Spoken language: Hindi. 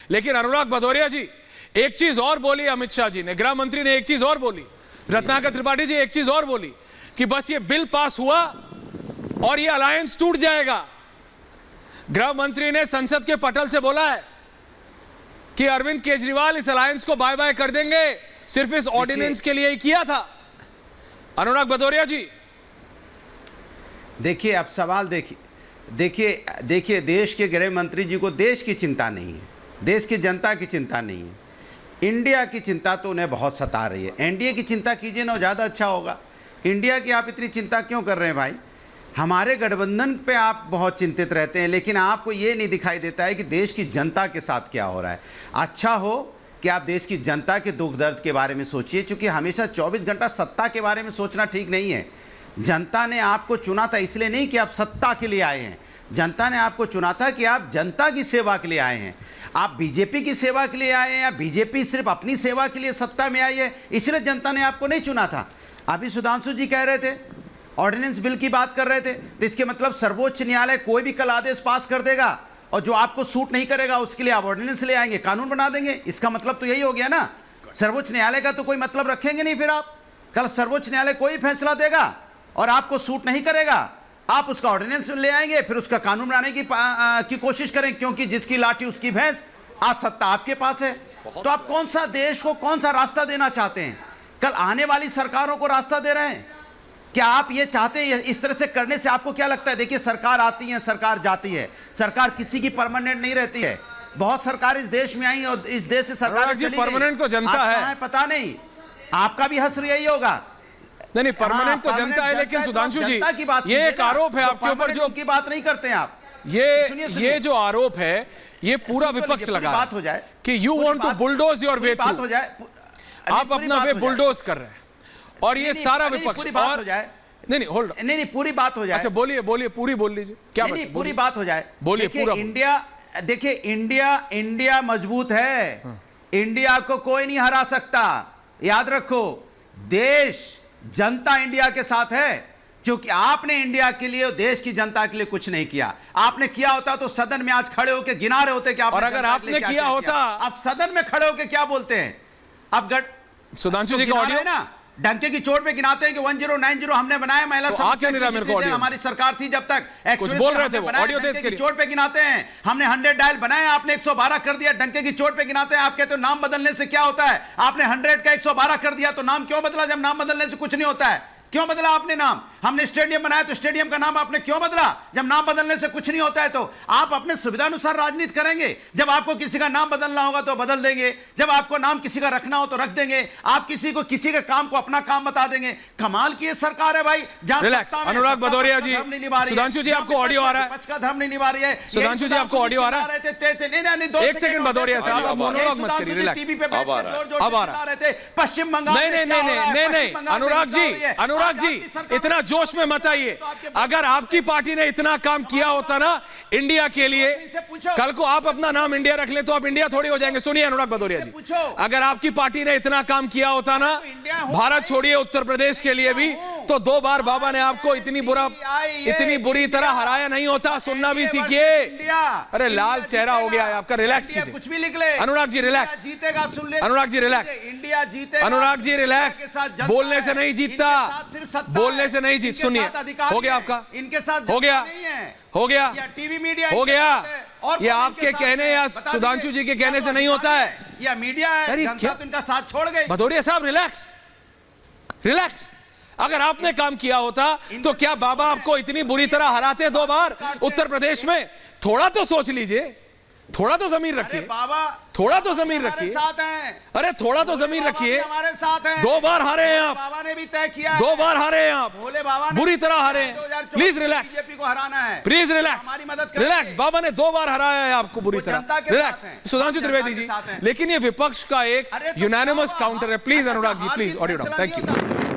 लेकिन अनुराग भदौरिया जी एक चीज और बोली, अमित शाह जी ने, गृह मंत्री ने एक चीज और बोली, रत्नाकर त्रिपाठी जी एक चीज और बोली कि बस ये बिल पास हुआ और ये अलायंस टूट जाएगा। गृह मंत्री ने संसद के पटल से बोला है कि अरविंद केजरीवाल इस अलायंस को बाय बाय कर देंगे, सिर्फ इस ऑर्डिनेंस के लिए ही किया था। अनुराग भदौरिया जी देखिए, अब सवाल देखिए, देश के गृह मंत्री जी को देश की चिंता नहीं है, देश की जनता की चिंता नहीं है, इंडिया की चिंता तो उन्हें बहुत सता रही है। एनडीए की चिंता कीजिए ना, ज़्यादा अच्छा होगा। इंडिया की आप इतनी चिंता क्यों कर रहे हैं भाई? हमारे गठबंधन पे आप बहुत चिंतित रहते हैं, लेकिन आपको ये नहीं दिखाई देता है कि देश की जनता के साथ क्या हो रहा है। अच्छा हो कि आप देश की जनता के दुख दर्द के बारे में सोचिए, क्योंकि हमेशा 24 घंटा सत्ता के बारे में सोचना ठीक नहीं है। जनता ने आपको चुना था इसलिए नहीं कि आप सत्ता के लिए आए हैं, जनता ने आपको चुना था कि आप जनता की सेवा के लिए आए हैं। आप बीजेपी की सेवा के लिए आए हैं या बीजेपी सिर्फ अपनी सेवा के लिए सत्ता में आई है, इसलिए जनता ने आपको नहीं चुना था। अभी सुधांशु जी कह रहे थे, ऑर्डिनेंस बिल की बात कर रहे थे, तो इसके मतलब सर्वोच्च न्यायालय कोई भी कल आदेश पास कर देगा और जो आपको सूट नहीं करेगा उसके लिए आप ऑर्डिनेंस ले आएंगे, कानून बना देंगे। इसका मतलब तो यही हो गया ना, सर्वोच्च न्यायालय का तो कोई मतलब रखेंगे नहीं। फिर आप कल सर्वोच्च न्यायालय कोई फैसला देगा और आपको सूट नहीं करेगा, आप उसका ऑर्डिनेंस ले आएंगे, फिर उसका कानून बनाने की कोशिश करें, क्योंकि जिसकी लाठी उसकी भैंस, आज सत्ता आपके पास है। तो आप कौन सा देश को कौन सा रास्ता देना चाहते हैं? कल आने वाली सरकारों को रास्ता दे रहे हैं क्या? आप ये चाहते हैं? इस तरह से करने से आपको क्या लगता है? देखिए, सरकार आती है, सरकार जाती है, सरकार किसी की परमानेंट नहीं रहती है। बहुत सरकार इस देश में आई और इस देश से सरकार परमानेंट तो जनता है, पता नहीं, आपका भी हश्र यही होगा। नहीं, परमानेंट तो जनता है, लेकिन सुधांशु जी ये एक आरोप है आपके ऊपर जो की बात नहीं करते हैं आप। ये जो आरोप है ये पूरा विपक्ष लगा बात हो जाए कि you want to bulldoze your way, बात हो जाए, आप अपना वे बुलडोज कर रहे हैं और ये सारा विपक्ष। पूरी बात हो जाए, नहीं होल्ड, नहीं पूरी बात हो जाए। अच्छा बोलिए पूरी बोल लीजिए, क्या नहीं पूरी बात हो जाए, बोलिए पूरा। इंडिया, देखिए इंडिया मजबूत है, इंडिया को कोई नहीं हरा सकता। याद रखो, देश जनता इंडिया के साथ है, क्योंकि आपने इंडिया के लिए, देश की जनता के लिए कुछ नहीं किया। आपने किया होता तो सदन में आज खड़े होकर गिना रहे होते कि आपने, और अगर आपने किया होता, आप सदन में खड़े होकर क्या बोलते हैं? अब सुधांशु जी का ऑडियो ना, डंके की चोट पे गिनाते हैं कि 1090 हमने बनाया महिला हमारी सरकार थी जब तक, कुछ बोल रहे थे वो, ऑडियो थे इसके लिए। चोट पे गिनाते हैं, हमने 100 डायल बनाया, आपने 112 कर दिया। डंके की चोट पे गिनाते हैं, आप कहते हो नाम बदलने से क्या होता है? आपने 100 का 112 कर दिया, तो नाम क्यों बदला? जब नाम बदलने से कुछ नहीं होता है, क्यों बदला आपने नाम? हमने स्टेडियम बनाया तो स्टेडियम का नाम आपने क्यों बदला? जब नाम बदलने से कुछ नहीं होता है तो आप अपने सुविधानुसार राजनीति करेंगे। जब आपको किसी का नाम बदलना होगा तो बदल देंगे, जब आपको नाम किसी का रखना हो तो रख देंगे। आप किसी को किसी के काम को अपना काम बता देंगे। कमाल की ये सरकार है भाई। अनुराग भदौरिया जी, सुधांशु जी आपको ऑडियो आ रहा है, का धर्म नहीं निभा रही है। सुधांशु जी आपको ऑडियो आ रहा है? एक सेकंड भदौरिया साहब, आप मोनोलॉग मत करिए, रिलैक्स। टीवी पे अब आ रहा है पश्चिम बंगाल। नहीं अनुराग जी इतना जोश में मत आइए। अगर आपकी पार्टी ने इतना काम किया होता ना इंडिया के लिए, कल को आप अपना नाम इंडिया रख ले तो आप इंडिया थोड़ी हो जाएंगे। सुनिए अनुराग भदौरिया जी, अगर आपकी पार्टी ने इतना काम किया होता ना भारत छोड़िए उत्तर प्रदेश के लिए भी, तो 2 बार बाबा ने आपको इतनी बुरी तरह हराया नहीं होता। सुनना भी सीखिए। अरे लाल चेहरा हो गया है आपका, रिलैक्स कीजिए। कुछ भी लिख ले अनुराग जी, रिलैक्स। जीतेगा, सुन ले अनुराग जी, रिलैक्स। इंडिया जीतेगा। अनुराग जी रिलैक्स, बोलने से नहीं जीतता, बोलने से नहीं जीत। सुनिए, हो गया आपका, इनके साथ हो गया टीवी मीडिया हो गया। ये आपके कहने या सुधांशु जी के कहने से नहीं होता है, या मीडिया है, जनता तो इनका साथ छोड़ गई। भदौरिया साहब रिलैक्स। अगर आपने काम किया होता तो क्या बाबा आपको इतनी बुरी तरह हराते 2 बार उत्तर प्रदेश में? थोड़ा तो सोच लीजिए, थोड़ा तो जमीन रखिए, थोड़ा तो जमीन रखिए। अरे थोड़ा तो जमीन रखिए। हमारे साथ हैं। 2 बार हारे हैं आप, बाबा ने भी तय किया, 2 बार हारे हैं आप, भोले बाबा बुरी तरह हारे हैं। प्लीज रिलैक्स, बीजेपी को हराना है, प्लीज रिलैक्स। बाबा ने 2 बार हराया है आपको बुरी तरह, रिलैक्स। सुधांशु त्रिवेदी जी, लेकिन ये विपक्ष का एक यूनानिमस काउंटर है। Please Anurag ji, please audio down. Thank you.